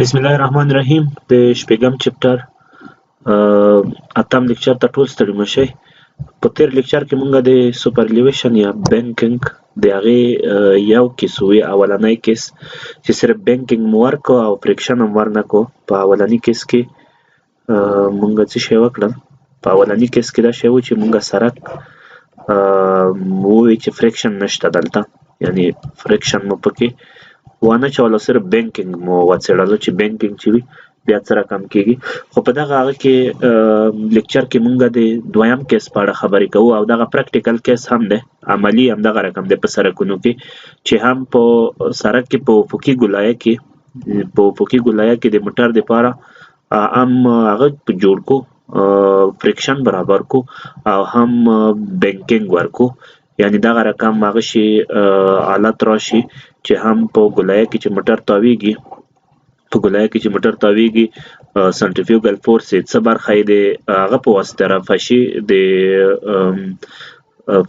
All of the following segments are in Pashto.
بسم الله الرحمن الرحیم د شپږم چپټر اتم لیکچر ته ټول ستړي مشئ. په تیر لیکچر کې مونږ د سوپرلیویشن یا بینکنګ د هغې یو کیس وی، اولنی کیس چې صرف بینکنګ مو ورکو او فریکشن هم ورنکو. په اولني کیس کې مونږ څه شی وکړل؟ په اولني کیس کې دا شی و چې مونږ سرک ووی چې فریکشن نشته دلته، یعنی فریکشن مو پکې وانه چولو، صرف بینکنګ مو وڅېړلو چې بینکنګ چې وي بیا څه رقم کیږي. خو په دغه هغه کې لیکچر کې مونږ د دویم کیس په اړه خبرې کوو او دغه پریکټیکل کیس هم دی، عملی هم دغه رقم دی په سرکونو کې، چې هم په سرک کې په افقي ګولایه کې د موټر دپاره هم هغه جوړ کو، فریکشن برابر کو او هم بینکنګ ورکو. یعنی دغه رقم هغه شي حالت راشي چې هم په ګولایه کې چې موټر تاویږي سنټریفیوګل فورس یې څه برخه یې د هغه په واسطه رفع شي، د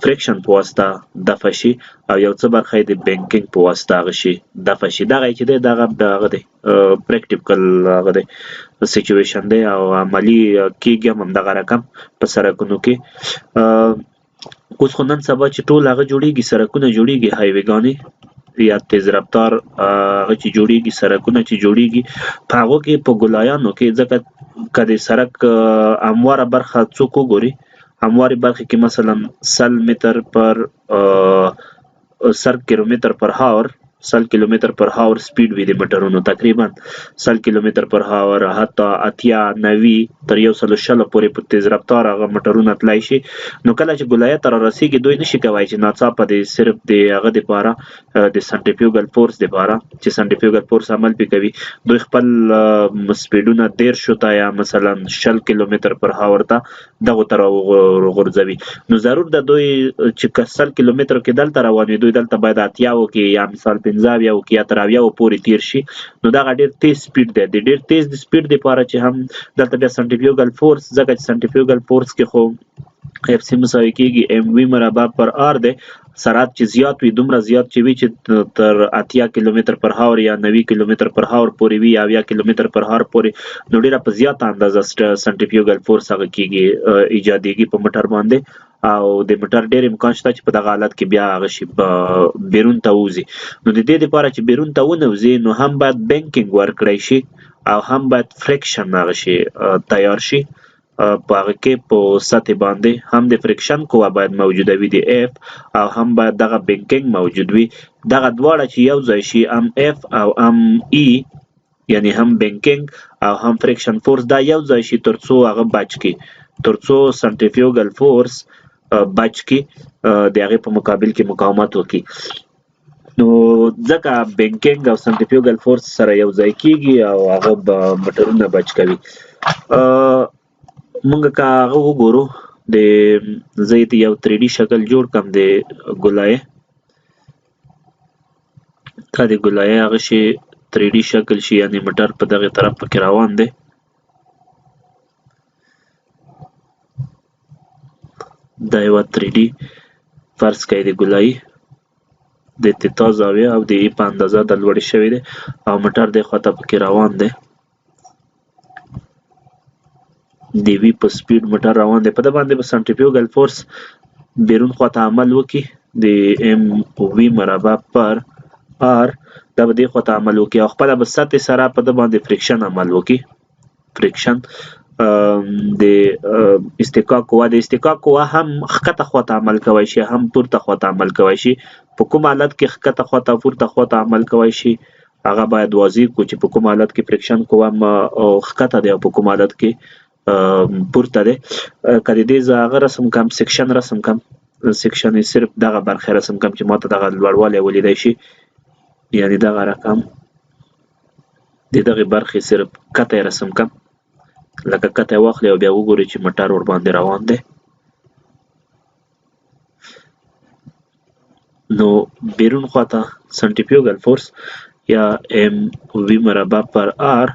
فریکشن په واسطه دفع شي، او یو څه برخه یې د بینکنګ په واسطه هغه شي دفع شي. دغه چې دی دغه دی پریکټیکل هغه دی سچویشن دی او عملي کیږي هم دغه رقم په سرکونو کې. اوس خو نن سبا چې ټول هغه جوړیږي، سرکونه جوړیږي، هایوې ګانې یا تیز رفتار هغه چې جوړیږي، سرکونه چې جوړیږي په هغو کې په ګولایانو کې، ځکه که د سرک همواره برخه څوک وګوري، هموارې برخې کې مثلا 100 متر پر 100 کیلومتر پر هاور 100 کیلومتر پر هاور سپیډ وي د موټرونو، تقریبا 100 کیلومتر پر هاور، حتی 80 90 تر 160 پورې په تیز رفتار هغه موټرونه تلای شي. نو کله چې ګولایه ته رارسیږي دوی نشي کولی چې ناڅاپه د صرف د هغه دپاره د سنټریفیوګل فورس دپاره چې سنټریفیوګل فورس عمل پې کوي، دوی خپل سپیډونه 13 ته یا مثلا 20 کیلومتر پر هاور ته دغو ته راغورځوي. نو ضرور ده دوی چې 100 کیلومتر کې دلته روان وي، دوی دلته باید 80 کې یا مثال 15 کې یا تر 80 پورې تیر شي. نو دغه ډېر تیز سپیډ دی. د ډېر تیز سپیډ دپاره چې هم دلته بیا سنټریفیوګل فورس، ځکه چې سنټریفیوګل فورس کې خو اف سی مساوي کېږي ام وی مربع پر آر دی. سرعت چې زیات وي، دومره زیات چې وي چې تر 80 کیلومتر پر هاور یا 90 کیلومتر پر هاور پورې وي یا 80 کیلومتر پر هاور پورې، نو ډېره په زیاته اندازه سنټریفیوګل فورس هغه کېږي، ایجادېږي په موټر باندې، او د موټر ډېر امکان شته چې په دغه حالت کې بیا هغه شي بیرون ته ووځي. نو د دې دپاره چې بیرون ته ونوځي، نو هم باید بینکنګ ورکړی شي او هم باید فریکشن هغه شي تیار شي. په هغه کې په سطح باندې هم د فریکشن قوه باید موجوده وي، د اف، او هم باید دغه بینکنګ موجود وي. دغه دواړه چې یو ځای شي، هم اف او هم ای، یعنی هم بینکنګ او هم فریکشن فورس، دا یو ځای شي ترڅو هغه بچ کی، ترڅو سنټریفیوګل فورس بچ کی د هغې په مقابل کې مقاومت وکړي. نو ځکه بینکنګ او سنټریفیوګل فورس سره یو ځای کیږي او هغه موټرونه بچ کوي. مونږ که هغه وګورو، زه یې یو 3D شکل جوړ کړم د ګولایې، دا د ګولایې هغه شي 3D شکل شي، یعنی موټر په دغې طرف پکې روان دی. دا یوه 3D فرض کړئ د ګولایي د اتتا زاویه او د ای په اندازه د لوړې شوی دی او موټر دې خواته پکې روان دی، د وی په سپیډ موټر روان دی. په ده باندې به سنټریفیوګل فورس بیرون خواته عمل وکړي، د ام وی مربع پر آر، دا به دې خواته عمل وکړي او خپله به سطح سره په ده باندې فریکشن عمل وکړي. فریکشن د استحقاق قوه، د استحقاق قوه هم ښکته خواته عمل کوی شي، هم پورته خواته عمل کوی شي. په کوم حالت کې ښکته خواته او پورته خواته عمل کوی شي هغه باید واضح کړو چې په کوم حالت کې فریکشن قوه ښکته دی او په کوم حالت کې پورته دی. که د دې زه هغه رسم کم، سیکشن رسم کم، سیکشن یې صرف دغه برخې رسم کم چې ماته دغه لوړوالی ولیدی شي، یعنی دغه رقم د دغې برخې صرف کته یې رسم کم، لکه کته یې واخلئ او بیا وګورئ چې موټر ورباندې روان دی. نو بیرون خواته سنټریفیوګل فورس یا ام وی مربع پر آر،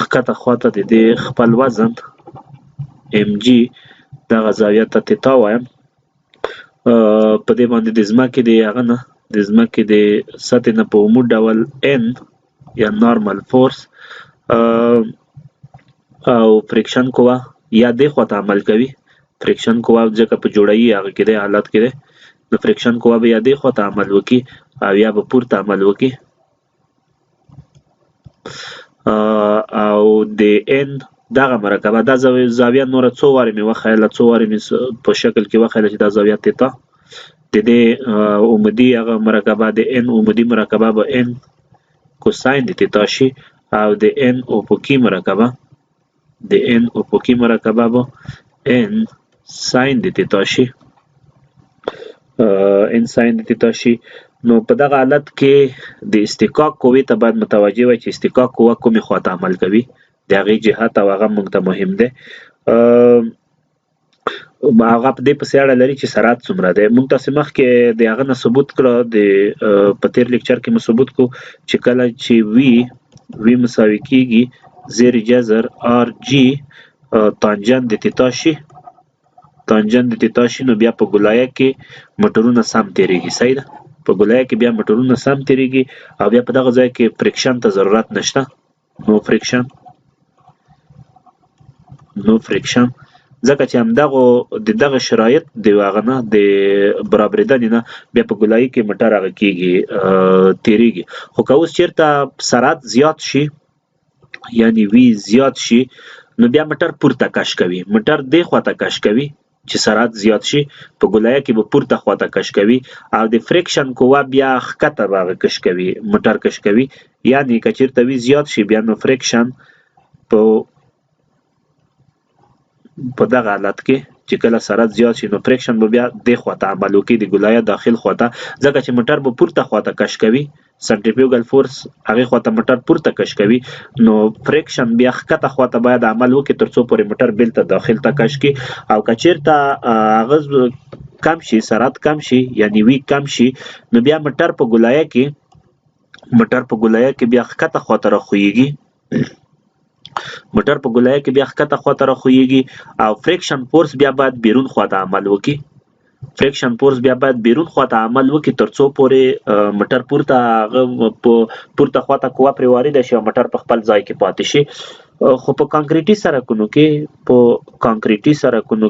ښکته خواته د دې خپل وزن ام جی، دغه زاویه ته تتا وایم، په دې باندې د ځمکې د هغه نه، د ځمکې د سطحې نه په عمود ډول ان یا نارمل فورس او فریکشن قوه یا دې خواته عمل کوي. فریکشن قوه ځکه په جوړایي هغه کې دی حالت کې دی، نو فریکشن قوه به یا دې خواته عمل وکړي او یا به پورته عمل وکړي. او د ان دغه مرکبه دا زاویه نوره څو وارې مې وښیله، څو وارې مې په شکل کې وښیله چې دا زاویه تیتا د دې عمودي هغه مرکبه د ان عمودي مرکبه به ان کوساین د تیتا شي او د ان افقي مرکبه به ان ساین د تیتا شي. نو په دغه حالت کې د استقاق قوې ته باید متوجه وای چې استقاق قوه کومې خواته عمل کوي، د هغې جهت او هغه موږ ته مهم دی. هغه په دې پسې اړه لري چې سرعت څومره دی. موږ تاسې مخکې د هغه نه ثبوت کړه، په تېر لیکچر کې مو ثبوت کړو چې کله چې وي مساوي کېږي زیر جذر آر جي تانجن د تیتا شي نو بیا په ګولایه کې موټرونه سم تېرېږي. صحیح ده، په ګولایه کې بیا موټرونه سم تېرېږي او بیا په دغه ځای کې فریکشن ته ضرورت نشته، نو فریکشن ځکه چې همدغه دغه شرایط د هغه نه د برابرېدنې نه بیا په ګولایي کې موټر هغه کېږي تېرېږي. خو که اوس چېرته سرعت زیات شي یعنی وي زیات شي نو بیا موټر پورته کش کوي، موټر دې خواته کش کوي چې سرعت زیات شي، په ګولایه کې به پورته خواته کش کوي او د فریکشن قوه بیا ښکته به هغه کش کوي، موټر کش کوي. یعنی که چېرته وي زیات شي بیا نو فریکشن په دغه حالت کې چې کله سرعت زیات شي نو فریکشن به بیا دې خواته عمل وکړي، د ګولایه داخل خواته، ځکه چې موټر به پورته خواته کش کوي، سنټریفیوګل فورس هغې خواته موټر پورته کش کوي، نو فریکشن بیا ښکته خواته باید عمل وکړي تر څو پورې موټر بیلته داخل ته کش کړي. او که چېرته هغه کم شي، سرعت کم شي یعنی وي کم شي، نو بیا موټر په ګولایه کې بیا ښکته خواته راخویږي، او فریکشن فورس بیا باید بیرون خواته عمل وکړي، تر څو پورې موټر پورته خواته قوه پرې وارده شي او موټر په خپل ځای کې پاتې شي. خو په کانکریټي سړکونو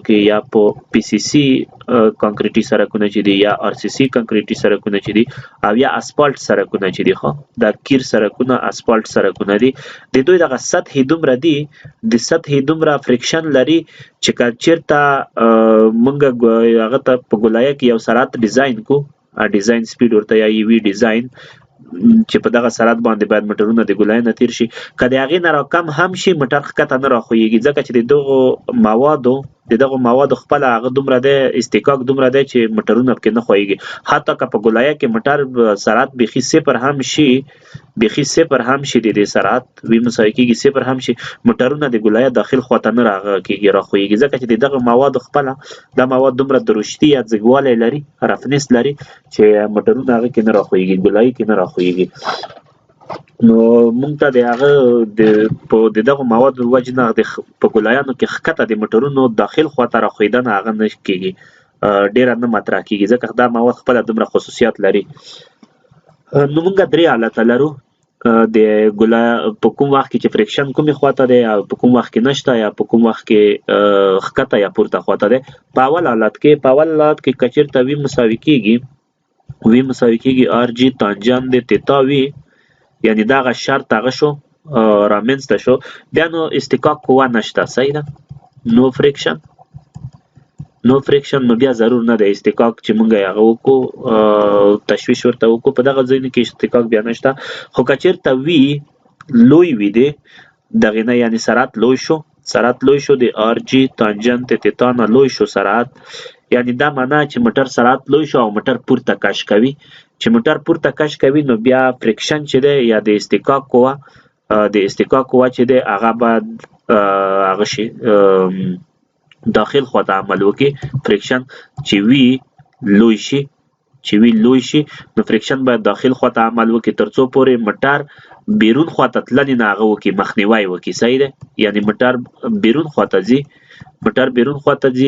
کې یا په پی سی سی کانکریټي سړکونه چې دي یا آر سی سی کانکریټي سړکونه چې دي او یا اسفالټ سړکونه چې دي، خو دا قیر سړکونه اسفالټ سړکونه دي، د دوی دغه سطحې دومره فریکشن لري چې که چېرته موږ هغه ته په ګولایه کې یو سرعت ډیزاین کو، ډیزاین سپیډ ورته یا وي ډیزاین، چې په دغه سرعت باندې باید موټرونه د ګولایه نه تېر شي. که د هغې نه راکم هم شي موټر ښکته نه راخویږي، ځکه چې د دغو موادو خپله هغه دومره دی، استحقاق دومره دی چې موټرونه پکې نه خویږي. حتی که په ګولایه کې موټر سرعت بیخي صفر هم شي، د دې سرعت وي مساوي کېږي صفر هم شي، موټرونه د ګولایه داخل خواته نه راخویږي، ځکه چې د دغه موادو خپله دا مواد دومره درشتي یا ځګوالی لري، رفنس لري چې موټرونه هغه کې نه راخویږي، ګولایي کې نه راخویږي. نو موږ ته د هغه د دغو موادو وجې نه په ګولایانو کې ښکته د موټرونو داخل خواته راخویدنه هغه نه کېږي، ډېره نه مطرح کېږي، ځکه دا مواد خپله دومره خصوصیات لري. نو موږ 3 حالته لرو، د ګولایه په کوم وخت کې چې فریکشن کومې خواته دی او په کوم وخت کې نشته، یا په کوم وخت کې ښکته یا پورته خواته دی. په اول حالت کې که چېرته وي مساوي کېږي آر جي تانجن د تیتا وي، یعنی دغه شرط هغه شو رامنځته شو، بیا نو استحقاق قوه نشته. صحیح ده، نو فریکشن نو بیا ضرور نه دی استحقاق چې موږ هغه وکړو، تشویش ورته وکړو، په دغه ځایونو کې استحقاق بیا نشته. خو که چېرته وي لوی وي دی دغې نه، یعنی سرعت لوی شو د آر جي تانجن تیتا نه لوی شو سرعت، یعنی دا معنا چې موټر سرعت لوی شو او موټر پورته کش کوي، چې موټر پورته کش کوي نو بیا فریکشن چې دی یا د استحقاق قوه چې دی هغه باید هغه شي داخل خواته عمل وکړي. فریکشن چې وي لوی شي نو فریکشن باید داخل خواته عمل وکړي تر څو پورې موټر بیرون خواته تلنې نه هغه وکړي، مخنیوی وکړي. صحیح ده، یعنی موټر بیرون خواته ځي،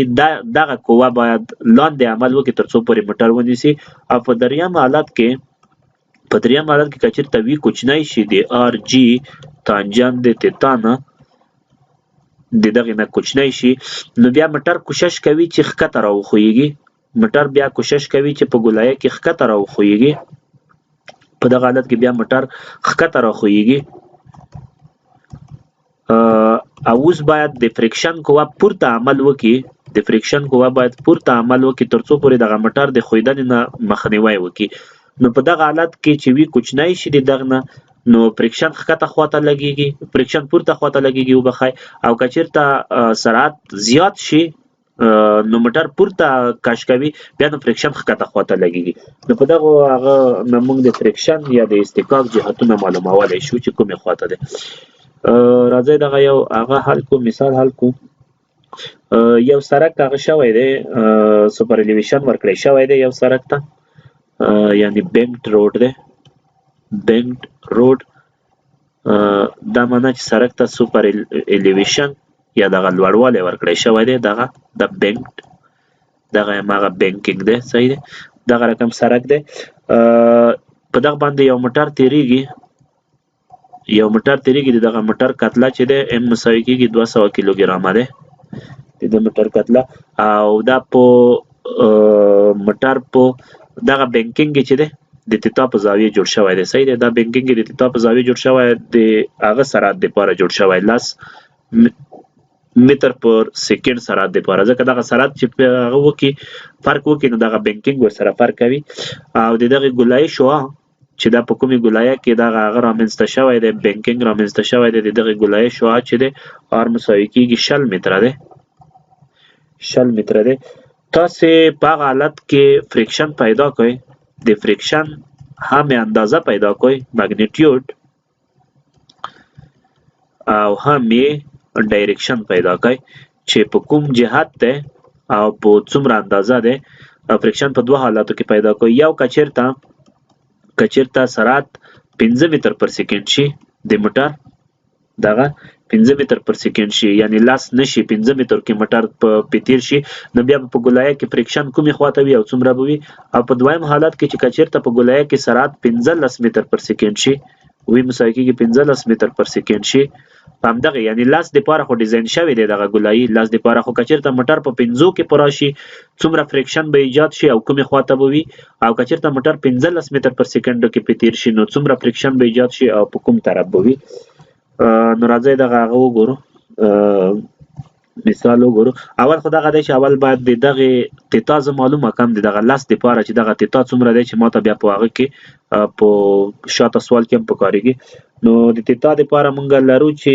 دغه قوه باید لاندې عمل وکړي تر څو پورې موټر ونیسي. او په دریم حالت کې په دریم حالت کې کچیرته وی کوچنی شي د آر جی تانجان د تیتا نه د دغه نه کوچنی شي، نو بیا موټر کوشش کوي چې ښکته راوخویږي، موټر بیا کوشش کوي چې په ګولایه کې ښکته راوخویږي، په دغه حالت کې بیا موټر ښکته راوخویږي. او اوس باید د فریکشن قوه پورته عمل وکړي، د فریکشن قوه باید پورته عمل وکړي ترڅو پورې دغه موټر د ښویدنې نه مخنیوی وکړي. نو په دغه حالت کې چې وی کوچنی شي د دغه نه، نو فریکشن ښکته خواته لګیږي، فریکشن پورته خواته لګیږي وبخای، او کچیرته سرعت زیات شي نو موټر پورته کش کوي، بیا نو فریکشن ښکته خواته لګیږي. نو په دغه هغه نه موږ د فریکشن یا د اصطکاک جهتونه معلومولی شو چې کومې خواته دی. راځئ دغه یو هغه حل کو، مثال حل کو. یو سړک هغه شوی دی، سوپر الیویشن ورکړی شوی دی یو سړک ته، یعنی بینکډ روډ دی، بینکډ روډ. دا معنی چې سړک ته سوپر الیویشن یا دغه لوړوالی ورکړی شوی دی، دغه د بینکډ، دغه هماغه بینکینګ دی، صحیح دی، دغه رقم سړک دی. په دغه باندې یو موټر تیریږي، یو موټر تیریږي، دغه موټر کتله چې دی ام مساوي کېږي 200 کیلوګرامه دی د موټر کتله، او دا په موټر په دغه بینکینګ چې دی د تیتا په زاویه جوړ شوی دی، صحیح دی. دا بینکینګ د تیتا په زاویه جوړ شوی د هغه سرعت دپاره جوړ شوی 10 متر پر سیکنډ سرعت دپاره، ځکه دغه سرعت چې هغه وکړي فرق وکړي نو دغه بینکینګ ورسره فرق کوي. او د دغې ګولایي شعاع چې دا په کومې ګولایه کې دغه هغه رامنځته شوی دی، بینکینګ رامنځته شوی دی، د دغې ګولایي شعاع چې دی آر مساوي کېږي 60 متره دی، 60 متره دی. تاسې په هغه حالت کې فریکشن پیدا کوئ، د فریکشن هم اندازه پیدا کوئ، ماګنیټیوډ، او هم یې ډایرکشن پیدا کوئ چې په کوم جهت دی او په څومره اندازه دی. فریکشن په دوه حالاتو کې پیدا کوئ. یو کچیرته سرعت 15 متر پر سیکنډ شي د موټر، دغه 15 متر پر سیکنډ شي، یعنی لاس نشي 15 متر کې موټر په تیر شي، نو بیا په ګولایه کې فریکشن کومې خواته وي او څومره به وي. او په دویم حالت کې چې کچیرته په ګولایه کې سرعت 15 متر پر سیکنډ شي، وی مساوي کېږي 15 متر پر سیکنډ شي، په همدغه یعنی لاس دپاره خو ډیزاین شوی دی دغه ګولایي، لاس دپاره خو کچیرته موټر په 15 کې پوره شي څومره فریکشن به ایجاد شي او کومې خواته به وي، او کچیرته موټر 15 متر پر سیکنډ کې په تیر شي نو څومره فریکشن به ایجاد شي او په کوم طرف به وي. نو راځئ دغه هغه وګورو، مثال وګورو. اول خو دغه دی چې اول باید د دغې تیتا زه معلومه کړم د دغه لاس دپاره چې دغه تیتا څومره دی چې ماته بیا په هغه کې په شاته سوال کې هم پکارېږي. نو د تیتا دپاره مونږ لرو چې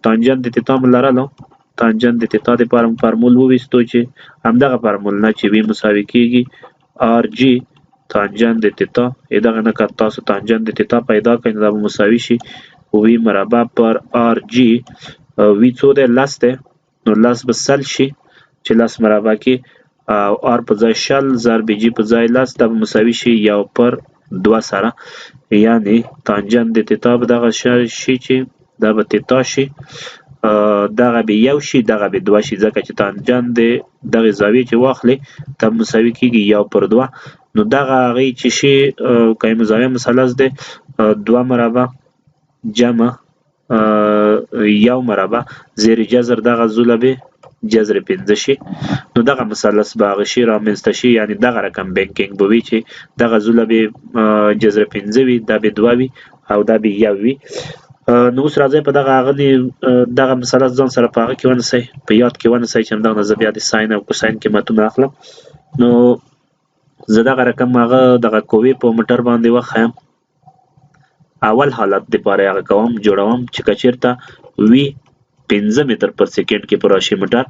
تانجن د تیتا مو لرلو، تانجن د تیتا دپاره مو فارمول وویستو چې همدغه فارمول نه چې وی مساوي کېږي آر جی تانجن د تیتا. دغه نه که تاسو تانجن د تیتا پیدا کړئ نو دا به مساوي شي وی مربع پر آر جی. وی څو دی؟ 10 دی، نو 10 به 100 شي چې 10 مربع کې، او آر په ځای 60 ضرب جی په ځای 10 دا به مساوي شي 1 پر 2 سره، یعنی تانجن د تیتا به دغه شي چې دا به تیتا شي، دغه به 1 شي، دغه به 2 شي، ځکه چې تانجن د دغې زاویې چې واخلې دا مساوي کېږي 1 پر 2. نو دغه هغې چې شي قایم زاویه مثلث دی 2 مربع جمع 1 مربع زیر جذر دغه زوله به جذر 15 شي، نو دغه مثلث به هغه شي رامنځته شي، یعنی دغه رقم بینکینګ به وي چې دغه زوله به جذر 15 وي، دا به 2 وي او دا به 1 وي. نو اوس راځئ په دغه هغه دغه مثلث ځان سره په هغه کې ونیسئ، په یاد کې ونیسئ چې همدغه نه زه بیا د ساین او کوساین قیمتونه اخلم. نو زه دغه رقم هغه دغه قوې په موټر باندې وښیم. اول حالت دپاره هغه کوم جوړوم چې کچیرته وي 15 متر پر سیکنډ کې پوره شي موټر.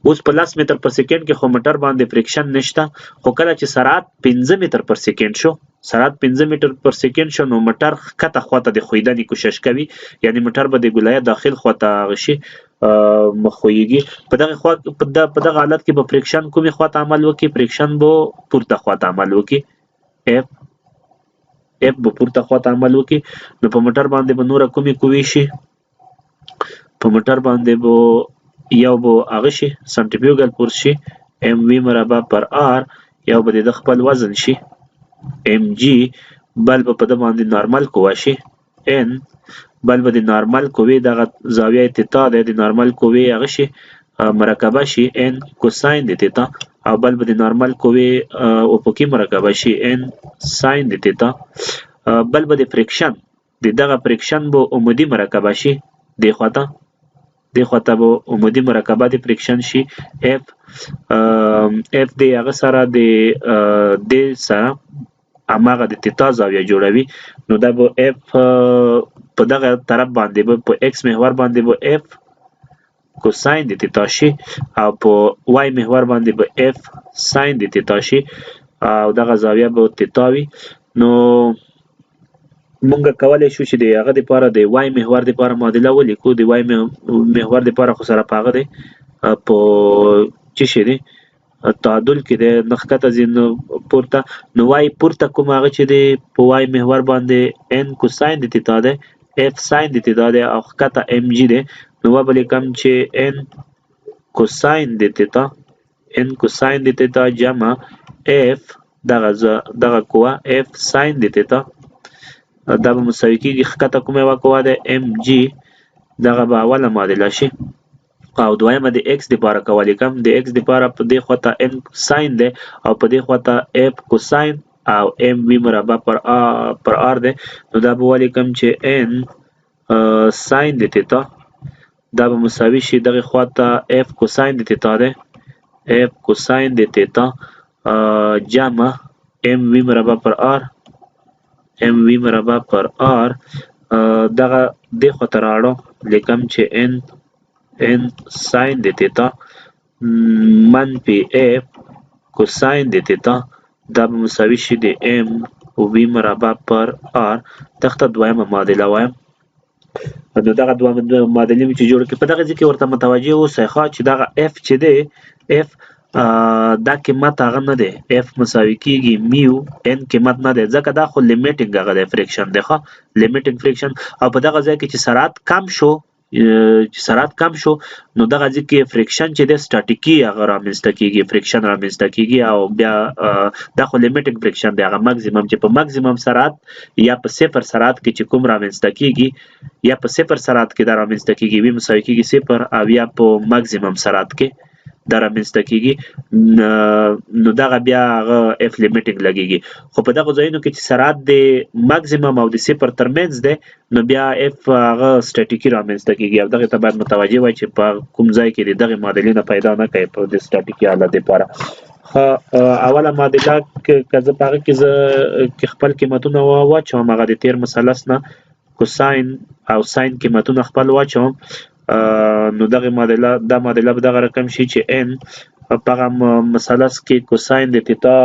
اوس په 10 متر پر سیکنډ کې خو موټر باندې فریکشن نشته، خو کله چې سرعت 15 متر پر سیکنډ شو، سرعت 15 متر پر سیکنډ شو، نو موټر ښکته خواته د ښویدنې کوشش کوي، یعنی موټر به د ګولایه داخل خواته هغه شي مخویږي. په دغه حالت کې به فریکشن کومې خواته عمل وکړي؟ فریکشن به پورته خواته عمل وکړي، اف به پورته خواته عمل وکړي. نو په موټر باندې به نوره کومې قوې شي؟ په موټر باندې به یو به هغه شي سنټریفیوګل فورس شي ام وی مربع پر آر، یو به د خپل وزن شي ام جی بل به په ده باندې نارمل قوه شي n بل به د نارمل قوې دغه زاویه تیتا دی د نارمل قوې هغه شي مرکبه شي n کوساین د تیتا او بل به د نارمل قوې افقي مرکبه شي n ساین د تیتا بل به د فریکشن د دغه فریکشن به عمودي مرکبه شي دې خواته به عمودي مرکبه د فریکشن شي f د هغه سره د سره هماغه د تیتا زاویه جوړوي نو دا به f په دغه طرف باندې به په x محور باندې به f کوساین د تیتا شي او په y محور باندې به f ساین د تیتا شي او دغه زاویه به تیتا وي نو مونږ کولای شو چې د هغه دپاره د y محور دپاره معادله ولیکو د y محور دپاره خو سره په هغه دی په څه شی دی تعادل کې دی نه ښکته ځي نو پورته نو y پورته کوم هغه چې دی په y محور باندې n کوساین د تیتا دی f ساین د تیتا دی او ښکته mg دی نو به لیکم چې n کوساین د تیتا جمع f دغه قوه f ساین د تیتا دا به مساوي کېږي ښکته کومه یوه قوه ده mg دغه به اوله معادله شي او دویمه د x دپاره که ولیکم د x دپاره په دې خواته n ساین دی او په دې خواته f کوساین او mv مربع پر r دی نو دا به ولیکم چې n ساین د تیتا دا به مساوي شي دغه خواته f کوساین د تیتا دی f کوساین د تیتا جمع mv مربع پر r mv مربع پر r دغه دې خواته راوړو لیکم چې n ساین د تیتا منفي f کوساین د تیتا دا به مساوي شي د m v مربع پر r دغه دویمه معادله وایم نو دغه دوه معادلې مې چې جوړ کړې په دغه ځای کې ورته متوجه اوسئ چې دغه f چې دی f دا قیمت هغه نه دی f مساوي کېږي میو n قیمت نه دی ځکه دا خو لیمیټینګ هغه دی فریکشن دی ښه لیمیټینګ فریکشن او په دغه ځای کې چې سرعت کم شو نو دغه ځای کې فریکشن چې دی سټاټیکي هغه رامنځته کېږي فریکشن رامنځته کېږي او بیا دا خو لیمیټینګ فریکشن دی هغه ماکسیمم چې په ماکسیمم سرعت یا په صفر سرعت کې چې کوم رامنځته کېږي یا په صفر سرعت کې دا رامنځته کېږي وي مساوي کېږي صفر او یا په ماکسیمم سرعت کې دا رامنځته کېږي نو دغه بیا هغه اف لیمیټینګ لګېږي خو په دغه ځایونو کې چې سرعت د ماکسیمم او د صفر ترمنځ دی نو بیا اف هغه سټاټیکي رامنځته کېږي او دغې ته باید متوجه وای چې په کوم ځای کې د دغې معادلې نه پیدا نه کوي په د سټاټیکي حالت دپاره اوله معادله که زه په هغه کې زه خپل قیمتونه واچوم هغه د تیر مثلث نه کوساین او ساین قیمتونه خپل واچوم نو دغه معادله به دغه رقم شي چې n په هغه مثلث کې کوساین د تیتا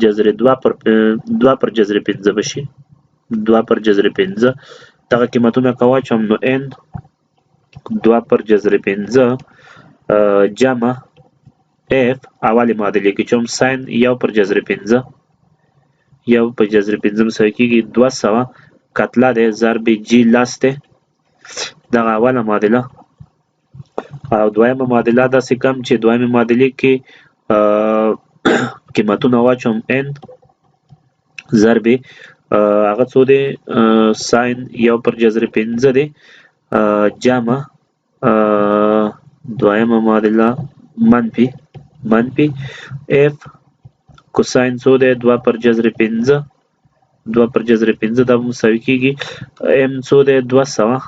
جذر 2 پر جذر 5 بشي 2 پر جذر 5 دغه قیمتونه که واچوم نو n 2 پر جذر 5 جمع f اولی معادلې کې چې ساین 1 پر جذر 5 1 پر جذر 5 مساوي کېږي 200 کتله دی ضرب جی لاس دی دغه اوله معادله او دویمه معادله داسې کم چې دویمه معادلې کې قیمتونه واچوم n ضرب هغه څو دی ساین 1 پر جذر 5 دی جمع دویمه معادله منفي f کوساین څو دی 2 پر جذر 5 2 پر جذر 5 دا مساوي کېږي m څو دی 200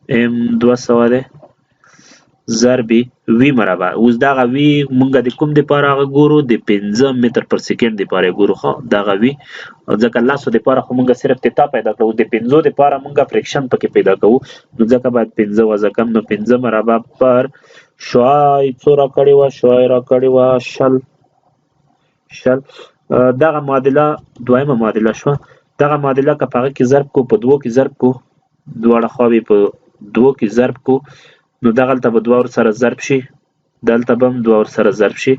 m 200 دی ضرب وی مربع اوس دغه وی مونږ د کوم دپاره هغه ګورو د 15 متر پر سیکنډ دپاره ګورو ښه دغه وی ځکه لاسو دپاره خو مونږ صرف تیتا پیدا کوو د 15 دپاره مونږ فریکشن پکې پیدا کوو نو ځکه باید 15 وضع کم نو 15 مربع پر شوای څو راکړې وه شوای راکړې وه شل دغه معادله دویمه معادله شوه دغه معادله که په هغه کې ضرب کو په دوو کې ضرب کو دواړه خواوې په دوو کې ضرب کو نو دغلته به دوه ورسره ضرب شي دلته به هم دوه ورسره ضرب شي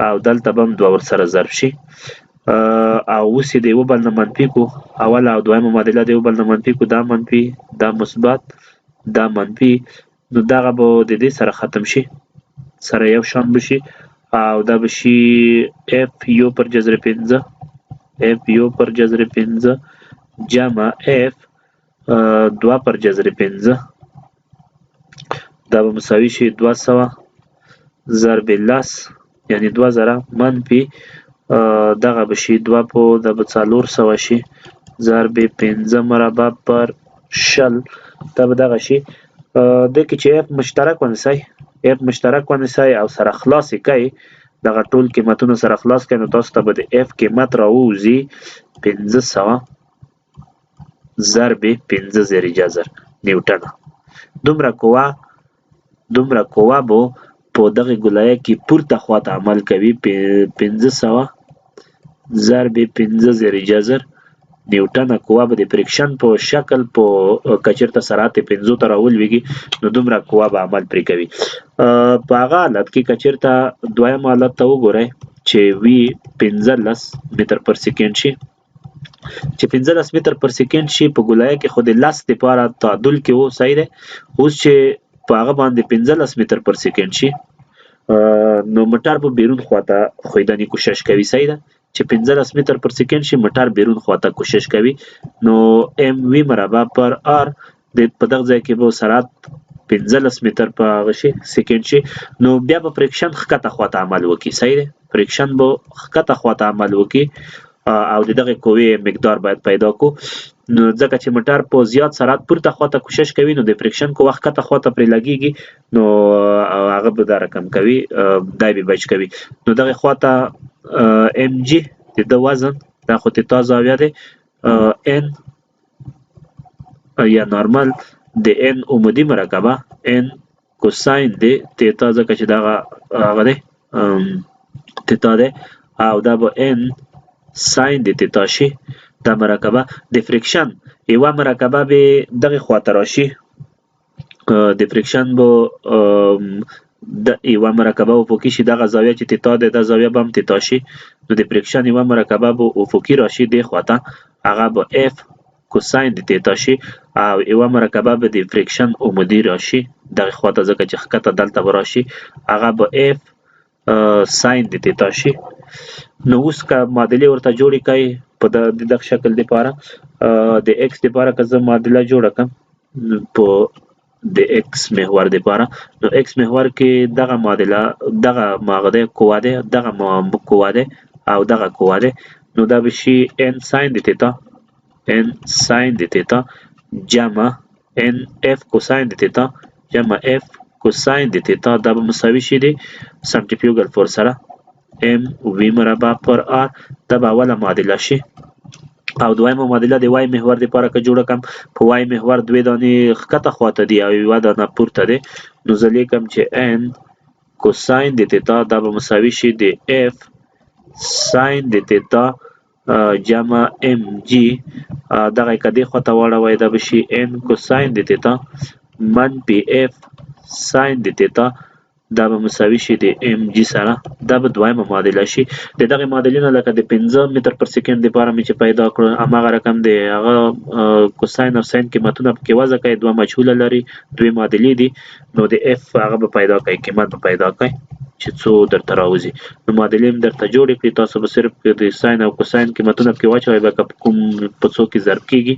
او دلته به هم دوه ورسره ضرب شي او اوس یې د یوه بل نه منفي کو اوله او دویمه معادله د یو بل نه منفي کو دا منفي دا مثبت دا منفي نو دغه به د دې سره ختم شي سره یو شان بشي او دا بشي f 1 پر جذر 5 اف یو پر جذر 15 جمع اف 2 پر جذر 15 دا به مساوي شي 200 ضرب لس یعنی 2000 منفي دغه به شي 2 په د به 400 شي ضرب 15 مربع پر شل دا به دغه شي د کې چې اف مشترک ونیسئ اف مشترک ونیسئ او سره خلاص کوي دغه ټول قیمتونه سره خلاص کړئ نو تاسو ته به د اف قیمت راوځي 1500 ضرب 15 زر جذر نیوټن دومره قوه به په دغه ګولایه کې پورته خواته عمل کوي 1500 ضرب 15 زر جذر نیوټن قوه به د فریکشن په شکل په کچرته سرعت 15 ته راولويږي نو دومره قوه به عمل پرې کوي په هغه حالت کې کچرته دویم حالت ته وګورئ چې وی 15 متر پر سکند شي چې 15 متر پر سکند شي په ګولایه کې خو د لاس لپاره تعادل کې وو صحیح ده اوس چې په هغه باندې 15 متر پر سکند شي نو موټر په بیرون خواته خویدنی کوشش کوي صحیح ده چې 15 متر پر سکند شي موټر بیرون خواته کوشش کوي نو ام وی مربع پر ار د په دغه ځای کې به سرعت 15 متر پر سکند شي نو بیا به فریکشن ښکته خواته عمل وکړي صحیح ده فریکشن به ښکته خواته عمل وکړي او دغه قوې مقدار باید پیدا کو نو ځکه چې موټر په زیات سرعت پورته خواته کوشش کوي نو د فریکشن کو وخت ښکته خواته پرې لګیږي نو هغه به دا رقم کوي دای به بچ کوي نو دغه خواته ام جی د وزن دا خو ته زاویه ده ان یا نورمال د ان عمودي مرکبه ان کوساین د تیتا ځکه چې دا هغه ده تیتا ده او دا به ان ساین د تیتا شي دا مرکبه د فریکشن یو مرکبه به دغه خواته راشي د فریکشن به د یو مرکبه افقي شي دغه زاویه چې تیتا ده د زاویه به هم تیتا شي نو د فریکشن یو مرکبه به افقي راشي د خواته هغه به اف کوساین د تیتا شي او یو مرکبه به د فریکشن عمودي راشي دغه خواته ځکه چې ښکته دلته راشي هغه به اف ساین د تیتا شي نو اوس که معادلې ورته جوړې کړئ په دغه شکل لپاره د ایکس لپاره که زه معادله جوړه کړم په د ایکس محور لپاره نو ایکس محور کې دغه معادله دغه ماغده قوه ده دغه قوه ده او دغه قوه ده نو دا به شي ان ساین د تیتا ان ساین د تیتا جمع ان اف کوساین د تیتا جمع اف کوساین د تیتا دا به مساوي شي د سنټریفیوګل فورس سره ام وی مربع پر ار دا به اوله معادله شي او دویمه معادله د وای محور لپاره که جوړه کړم په وای محور دوه دانې ښکته خواته دي او یوه دانه پورته دی نو زه لیکم چې ان کوساین د تیتا دا به مساوي شي د اف ساین د تیتا جمع ام جی دغه که دې خواته واړوئ دا به شي ان کوساین د تیتا منفي اف ساین د تیتا دا به مساوي شي د ام جی سره دا به دویمه معادله شي د دغه معادلې نه لکه د 15 متر پر سکند لپاره مې چې پیدا کړو هماغه رقم دی هغه کوساین او ساین قیمتونه پکې وضع کړئ دوه مجهوله لري دوی معادلې دي نو د اف هغه به پیدا کړئ قیمت به پیدا کړئ چې څو درته راوځي نو معادلې هم درته جوړې کړي تاسو به صرف د ساین او کوساین قیمتونه پکې واچوئ به کوم په څو کې ضرب کیږي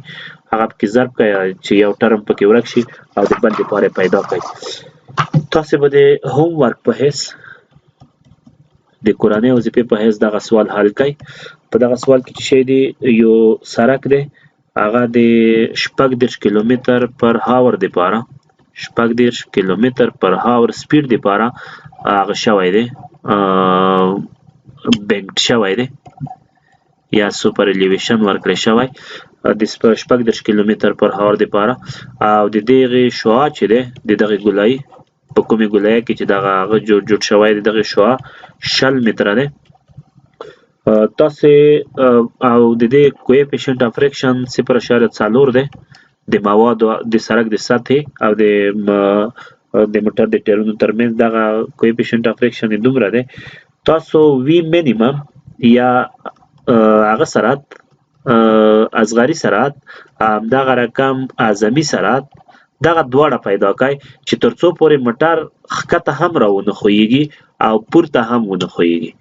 هغه پکې ضرب کړئ چې یو ټرم پکې ورک شي او د بل لپاره پیدا کړئ تاسو به د هوم ورک په حیث د کورنۍ وظیفې په حیث دغه سوال حل کړئ په دغه سوال کې چې شی دی یو سړک دی هغه د 14 کیلومتر پر هاور لپاره 14 کیلومتر پر هاور سپیډ لپاره هغه شوی دی بنکټ شوی دی یا سوپر الیویشن ورکړی شوی د 14 کیلومتر پر هاور لپاره او د دغه شعاع چې دی د دغه ګولایي په کومې ګولایه کې چې دغه هغه جوړ شوی دی دغه شعاع 60 متره دی تاسو او د دې کویفیشنټ اف فریکشن 0.4 دی د موادو د سرک د سطح او د موټر د ټایرونو ترمنځ دغه کویفیشنټ اف فریکشن دومره دی تاسو وی مینیمم یا هغه سرعت اصغري سرعت دغه رقم اعظمي سرعت دغه دواړه پیدا کړئ چې ترڅو پورې موټر ښکته هم راونه خویږي او پورته هم ونه خویږي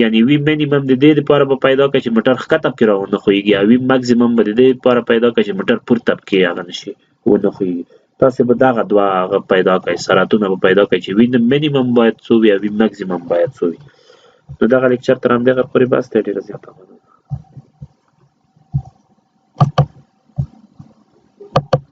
یعنی وی مینیمم د دې لپاره به پیدا کړئ چې موټر ښکته پکې راونه خویږي او وی ماکسیمم به د دې لپاره پیدا کړئ چې موټر پورته پکې هغه نشي ونه خویږي. تاسې به دغه دوه هغه پیدا کړئ سرعتونه به پیدا کړئ چې وی مینیمم باید څو وي او وی ماکسیمم باید څو وي. نو دغه لیکچر تر همدغه پورې بس دی. ډېره زیاته